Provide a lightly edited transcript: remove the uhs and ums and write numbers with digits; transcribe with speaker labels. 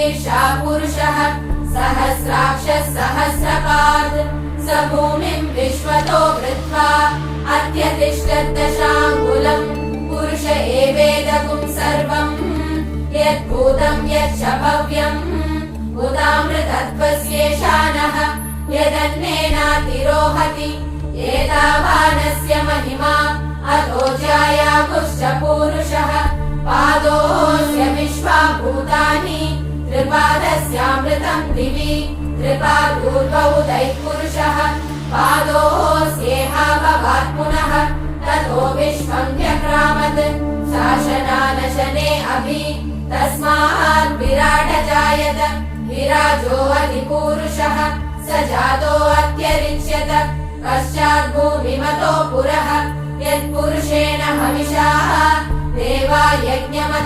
Speaker 1: शीर्षा पुरुषः सहस्राक्षः सहस्रपात् स भूमिम् विश्वतो वृत्वा अत्यतिष्ठद्दशाङ्गुलम् पुरुष एवेदगुं सर्वम् यद्भूतम् यच्च भव्यम् उदामृतत्वस्येषानः यदन्नेनातिरोहति एतावानस्य महिमा अतो जायागुश्च पूरुषः पादोऽस्य विश्वा भूतानि त्रिपादस्यामृतम् दिवि त्रिपादूर्ध्वौदैः पुरुषः पादोऽस्येहाभवात् पुनः ततो विश्वम् व्यक्रामत् शासनानशने अभि तस्मात् विराट जायत विराजो अधिपूरुषः स जातो अत्यरिच्यत पश्चात् भूमिमतो पुरः यत्पुरुषेण हविषा देवा यज्ञमत